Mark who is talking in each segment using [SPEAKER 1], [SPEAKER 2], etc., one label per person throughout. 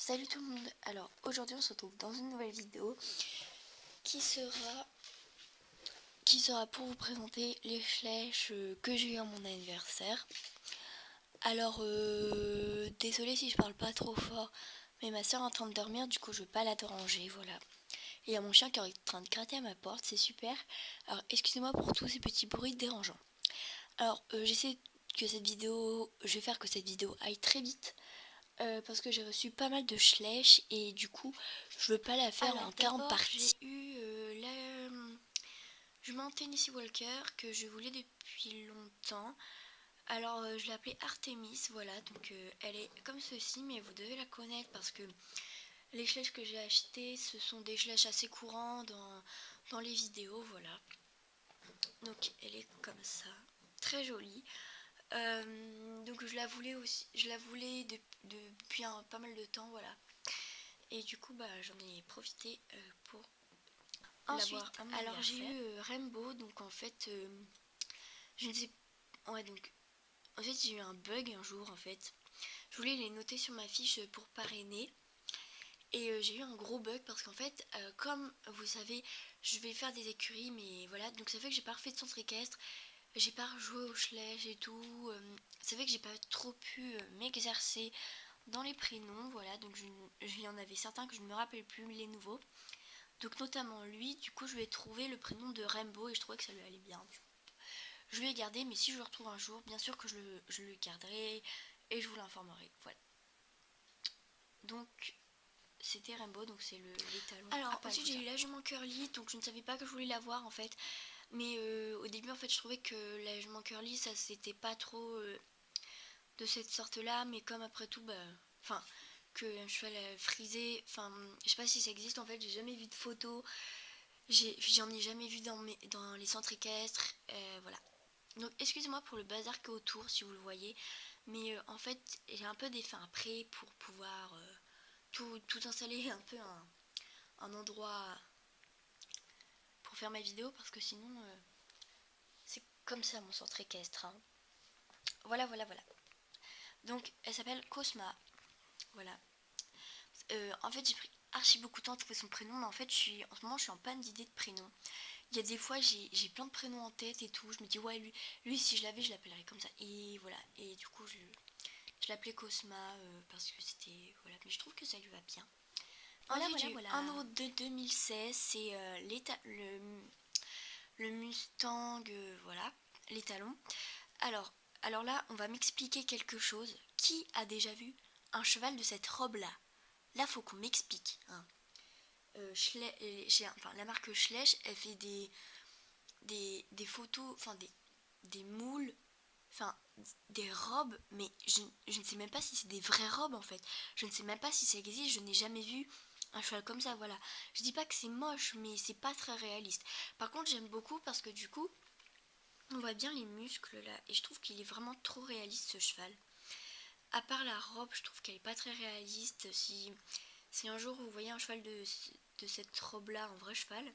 [SPEAKER 1] Salut tout le monde. Alors aujourd'hui on se retrouve dans une nouvelle vidéo qui sera pour vous présenter les flèches que j'ai eu à mon anniversaire. Alors désolée si je parle pas trop fort, mais ma soeur est en train de dormir, du coup je vais pas la déranger, voilà. Et il y a mon chien qui est en train de gratter à ma porte, c'est super. Alors excusez-moi pour tous ces petits bruits dérangeants. Alors j'essaie que je vais faire que cette vidéo aille très vite. Parce que j'ai reçu pas mal de schlèches et du coup je veux pas la faire en 40 parties. J'ai eu la jument Tennessee Walker que je voulais depuis longtemps. Alors je l'ai appelée Artemis, voilà, donc elle est comme ceci, mais vous devez la connaître parce que les schlèches que j'ai achetées ce sont des schlèches assez courants dans les vidéos, voilà. Donc elle est comme ça, très jolie. Donc je la voulais aussi, depuis pas mal de temps, voilà. Et du coup j'en ai profité pour l'avoir à mon anniversaire. Alors j'ai eu Rainbow, donc en fait je ne sais, ouais, donc en fait j'ai eu un bug un jour en fait. Je voulais les noter sur ma fiche pour parrainer. Et j'ai eu un gros bug parce qu'en fait, comme vous savez, je vais faire des écuries, mais voilà, donc ça fait que j'ai pas refait de centre équestre, j'ai pas rejoué au schlèche et tout, ça fait que j'ai pas trop pu m'exercer dans les prénoms, voilà, donc il y en avait certains que je ne me rappelle plus, les nouveaux, donc notamment lui, du coup je lui ai trouvé le prénom de Rainbow et je trouvais que ça lui allait bien. Je lui ai gardé, mais si je le retrouve un jour, bien sûr que je le garderai et je vous l'informerai, voilà. Donc c'était Rainbow, donc c'est l'étalon. Alors ensuite j'ai eu la jument Curly, donc je ne savais pas que je voulais l'avoir en fait. Mais au début en fait je trouvais que la jument Curly ça c'était pas trop de cette sorte là. Mais comme après tout enfin que un cheval frisé, enfin je sais pas si ça existe en fait, j'ai jamais vu de photos. J'en ai jamais vu dans les centres équestres, voilà. Donc excusez-moi pour le bazar qui est autour si vous le voyez. Mais en fait j'ai un peu des fins après pour pouvoir tout installer, un peu un endroit pour faire ma vidéo parce que sinon c'est comme ça mon centre équestre, hein. Voilà. Donc elle s'appelle Cosma, voilà. En fait j'ai pris archi beaucoup de temps à trouver son prénom, mais en fait en ce moment je suis en panne d'idées de prénom. Il y a des fois j'ai plein de prénoms en tête et tout, je me dis ouais lui si je l'avais je l'appellerais comme ça, et voilà. Et du coup je l'appelais Cosma parce que c'était, voilà, mais je trouve que ça lui va bien. Ensuite j'ai eu un autre de 2016, c'est le Mustang, voilà, les talons. Alors là, on va m'expliquer quelque chose. Qui a déjà vu un cheval de cette robe-là? Là, faut qu'on m'explique, hein. La marque Schleich, elle fait des photos, enfin des moules, enfin des robes, mais je ne sais même pas si c'est des vraies robes en fait. Je ne sais même pas si ça existe, je n'ai jamais vu un cheval comme ça, voilà. Je dis pas que c'est moche, mais c'est pas très réaliste. Par contre, j'aime beaucoup parce que du coup, on voit bien les muscles là, et je trouve qu'il est vraiment trop réaliste ce cheval. À part la robe, je trouve qu'elle est pas très réaliste. Si un jour vous voyez un cheval de cette robe là, un vrai cheval,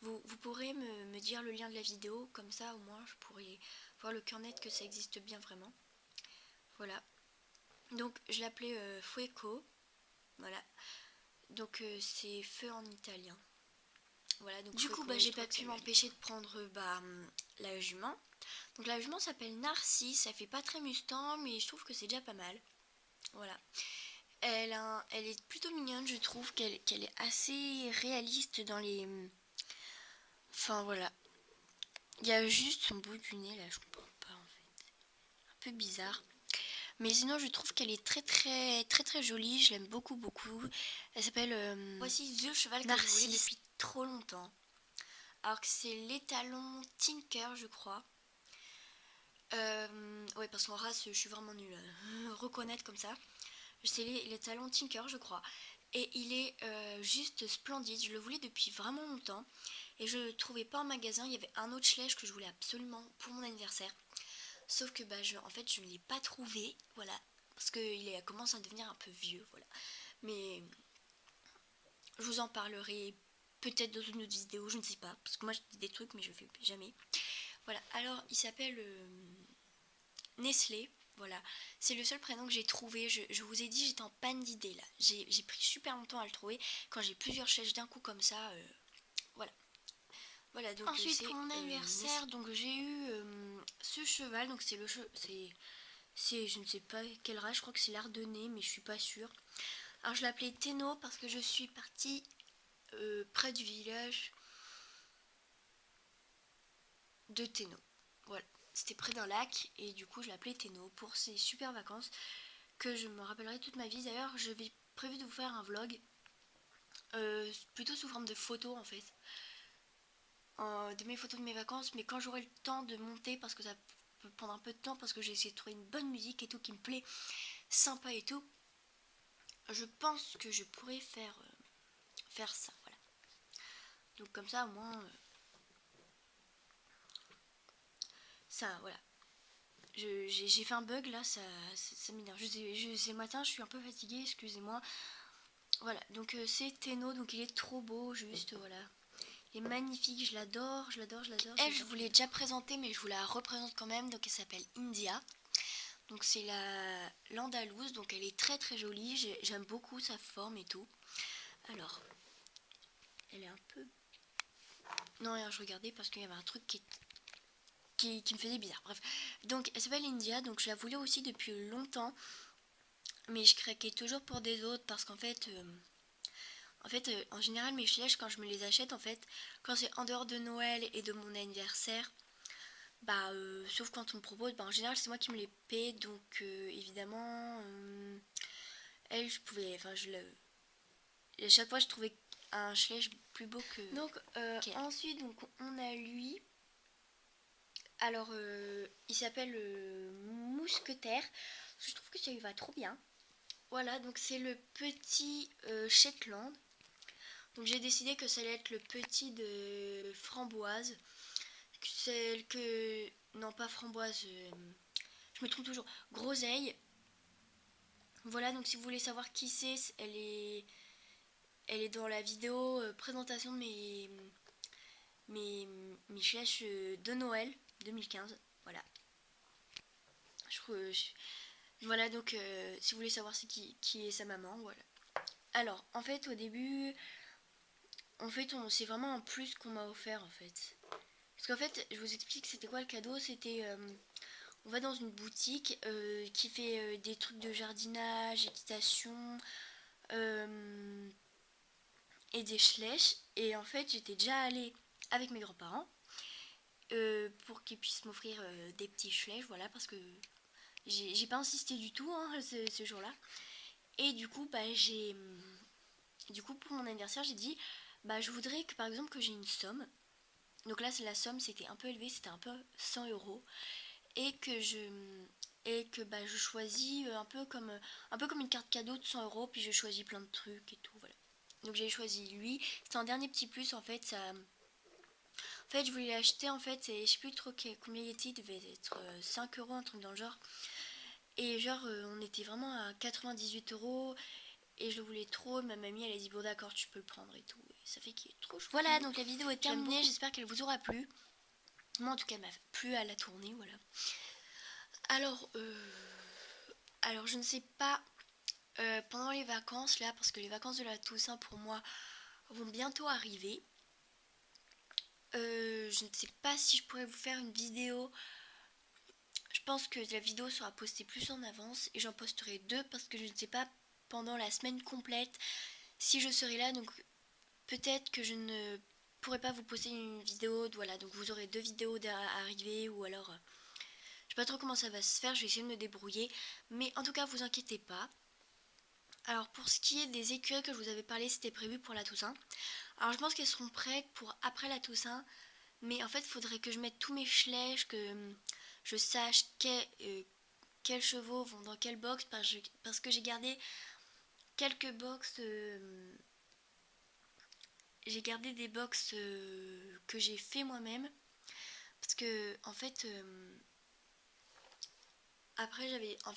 [SPEAKER 1] vous pourrez me dire le lien de la vidéo, comme ça au moins je pourrais voir le cœur net que ça existe bien vraiment. Voilà. Donc je l'appelais Fueco, voilà. Donc c'est feu en italien. Voilà, donc du coup j'ai pas pu m'empêcher de prendre la jument. Donc la jument s'appelle Narcisse, elle fait pas très Mustang, mais je trouve que c'est déjà pas mal. Voilà. Elle est plutôt mignonne, je trouve qu'elle est assez réaliste dans les... Enfin voilà. Il y a juste son bout du nez là, je comprends pas en fait. Un peu bizarre. Mais sinon je trouve qu'elle est très jolie, je l'aime beaucoup. Elle s'appelle... Voici The Cheval que je voulais depuis trop longtemps. Alors que c'est l'étalon Tinker, je crois. Ouais, parce qu'en race, je suis vraiment nulle. Reconnaître comme ça. C'est l'étalon Tinker, je crois. Et il est juste splendide. Je le voulais depuis vraiment longtemps. Et je le trouvais pas en magasin. Il y avait un autre Schleich que je voulais absolument pour mon anniversaire. Sauf que en fait, je ne l'ai pas trouvé. Voilà. Parce qu'il commence à devenir un peu vieux. Voilà. Mais je vous en parlerai peut-être dans une autre vidéo. Je ne sais pas. Parce que moi, je dis des trucs, mais je ne fais jamais. Voilà. Alors, il s'appelle Nestlé. Voilà, c'est le seul prénom que j'ai trouvé. Je vous ai dit, j'étais en panne d'idées là. J'ai pris super longtemps à le trouver. Quand j'ai plusieurs flèches d'un coup comme ça, voilà. Voilà, donc ensuite pour mon anniversaire, donc j'ai eu ce cheval. Donc c'est c'est je ne sais pas quelle race, je crois que c'est l'Ardennais, mais je suis pas sûre. Alors je l'appelais Téno parce que je suis partie près du village de Téno. Voilà, c'était près d'un lac et du coup je l'appelais Téno pour ces super vacances que je me rappellerai toute ma vie. D'ailleurs, je vais prévu de vous faire un vlog plutôt sous forme de photos en fait, de mes photos de mes vacances, mais quand j'aurai le temps de monter parce que ça peut prendre un peu de temps parce que j'ai essayé de trouver une bonne musique et tout qui me plaît, sympa et tout. Je pense que je pourrais faire ça, voilà. Donc comme ça au moins ça, voilà. J'ai fait un bug là, ça m'énerve. C'est le matin, je suis un peu fatiguée, excusez-moi. Voilà, donc c'est Téno, donc il est trop beau, juste voilà. Il est magnifique, je l'adore, je l'adore, je l'adore. Elle, je vous l'ai déjà présentée, mais je vous la représente quand même. Donc elle s'appelle India. Donc c'est l'Andalouse, donc elle est très très jolie. J'aime beaucoup sa forme et tout. Alors, elle est un peu... Non, rien, je regardais parce qu'il y avait un truc qui me faisait bizarre. Bref, donc elle s'appelle India, donc je la voulais aussi depuis longtemps. Mais je craquais toujours pour des autres parce qu'en fait... en général, mes flèches, quand je me les achète, en fait, quand c'est en dehors de Noël et de mon anniversaire, bah, sauf quand on me propose, bah, en général, c'est moi qui me les paie, donc évidemment, elle, je pouvais, enfin, à chaque fois, je trouvais un flèche plus beau que. Donc, ensuite, donc, on a lui. Alors, il s'appelle Mousquetaire. Je trouve que ça lui va trop bien. Voilà, donc c'est le petit Shetland. Donc j'ai décidé que ça allait être le petit de Framboise. Celle que... Non, pas Framboise. Je me trompe toujours. Groseille. Voilà, donc si vous voulez savoir qui c'est, elle est dans la vidéo présentation de mes flèches de Noël 2015. Voilà. Voilà, donc si vous voulez savoir c'est qui est sa maman, voilà. Alors, en fait, au début, c'est vraiment un plus qu'on m'a offert, en fait. Parce qu'en fait, je vous explique c'était quoi le cadeau. C'était... on va dans une boutique qui fait des trucs de jardinage, équitation et des schlèches. Et en fait, j'étais déjà allée avec mes grands-parents pour qu'ils puissent m'offrir des petits schlèches, voilà, parce que j'ai pas insisté du tout hein, ce jour-là. Et du coup, bah, du coup, pour mon anniversaire, j'ai dit, bah, je voudrais que par exemple que j'ai une somme. Donc là, la somme, c'était un peu élevé, c'était un peu 100 euros. Et que bah, je choisis un peu comme une carte cadeau de 100 euros, puis je choisis plein de trucs et tout, voilà. Donc j'ai choisi lui. C'est un dernier petit plus en fait. En fait, je voulais l'acheter en fait, et je sais plus trop combien il était, il devait être 5 euros, un truc dans le genre. Et genre, on était vraiment à 98 euros. Et je le voulais trop, ma mamie elle a dit bon d'accord tu peux le prendre et tout. Et ça fait qu'il est trop chou. Voilà, donc la vidéo est terminée, j'espère qu'elle vous aura plu. Moi en tout cas elle m'a plu à la tournée, voilà. Alors, je ne sais pas pendant les vacances là, parce que les vacances de la Toussaint pour moi vont bientôt arriver. Je ne sais pas si je pourrais vous faire une vidéo. Je pense que la vidéo sera postée plus en avance et j'en posterai deux parce que je ne sais pas pendant la semaine complète si je serai là. Donc peut-être que je ne pourrai pas vous poster une vidéo. Voilà, donc vous aurez deux vidéos à arriver ou alors... je sais pas trop comment ça va se faire, je vais essayer de me débrouiller. Mais en tout cas, vous inquiétez pas. Alors pour ce qui est des écureuils que je vous avais parlé, c'était prévu pour la Toussaint. Alors je pense qu'elles seront prêtes pour après la Toussaint. Mais en fait, il faudrait que je mette tous mes schlèches, que je sache quels chevaux vont dans quelle box. Parce que j'ai gardé quelques box. J'ai gardé des box que j'ai fait moi-même. Parce que en fait... après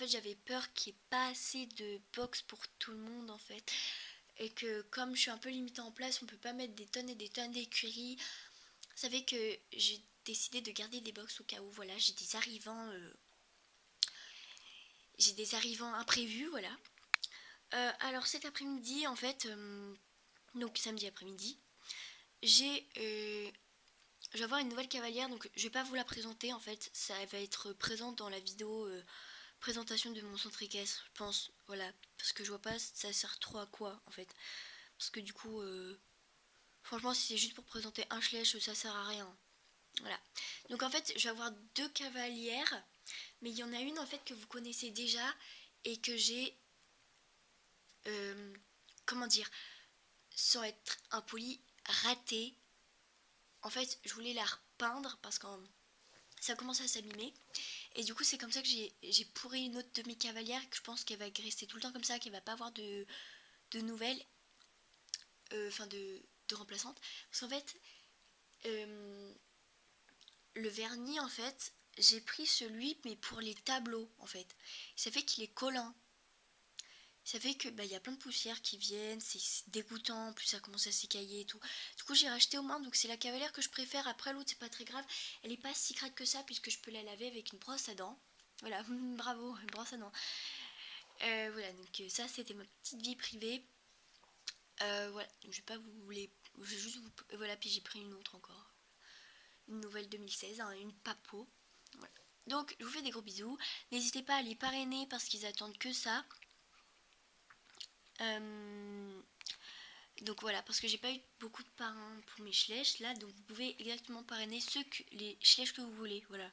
[SPEAKER 1] j'avais peur qu'il n'y ait pas assez de box pour tout le monde en fait. Et que comme je suis un peu limitée en place, on peut pas mettre des tonnes et des tonnes d'écuries. Ça fait que j'ai décidé de garder des box au cas où, voilà, j'ai des arrivants j'ai des arrivants imprévus, voilà. Alors cet après-midi, en fait, donc samedi après-midi, je vais avoir une nouvelle cavalière, donc je vais pas vous la présenter en fait, ça va être présent dans la vidéo présentation de mon centre équestre, je pense, voilà, parce que je vois pas ça sert trop à quoi en fait, parce que du coup, franchement si c'est juste pour présenter un Schleich, ça sert à rien, voilà. Donc en fait je vais avoir 2 cavalières, mais il y en a une en fait que vous connaissez déjà et que j'ai, comment dire, sans être impoli, raté. En fait, je voulais la repeindre parce que ça commence à s'abîmer. Et du coup, c'est comme ça que j'ai pourri une autre de mes cavalières. Que je pense qu'elle va rester tout le temps comme ça, qu'elle va pas avoir de nouvelles. Enfin, de remplaçantes. Parce qu'en fait, le vernis, en fait, j'ai pris celui, mais pour les tableaux, en fait. Ça fait qu'il est collant. Ça fait que y a plein de poussières qui viennent, c'est dégoûtant, plus ça commence à s'écailler et tout. Du coup j'ai racheté aux mains, donc c'est la cavalière que je préfère. Après l'autre c'est pas très grave, elle est pas si crade que ça puisque je peux la laver avec une brosse à dents. Voilà, bravo, une brosse à dents. Voilà, donc ça c'était ma petite vie privée. Voilà, donc je vais pas vous les... Je vais juste vous... Voilà, puis j'ai pris une autre encore. Une nouvelle 2016, hein, une Papo. Voilà. Donc je vous fais des gros bisous. N'hésitez pas à les parrainer parce qu'ils attendent que ça. Donc voilà, parce que j'ai pas eu beaucoup de parrains pour mes Schleich là, donc vous pouvez exactement parrainer les Schleich que vous voulez, voilà.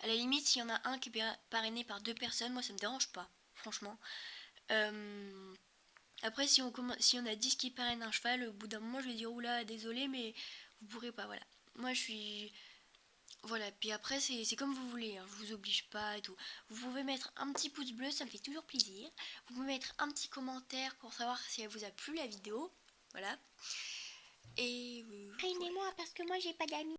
[SPEAKER 1] À la limite, s'il y en a un qui est parrainé par 2 personnes, moi ça me dérange pas, franchement. Après, si on a 10 qui parrainent un cheval, au bout d'un moment je vais dire oula, désolé, mais vous pourrez pas, voilà. Moi je suis... Voilà, puis après c'est comme vous voulez, hein, je vous oblige pas et tout. Vous pouvez mettre un petit pouce bleu, ça me fait toujours plaisir. Vous pouvez mettre un petit commentaire pour savoir si elle vous a plu la vidéo. Voilà. Et
[SPEAKER 2] Parrainez-moi parce que moi j'ai pas d'amis.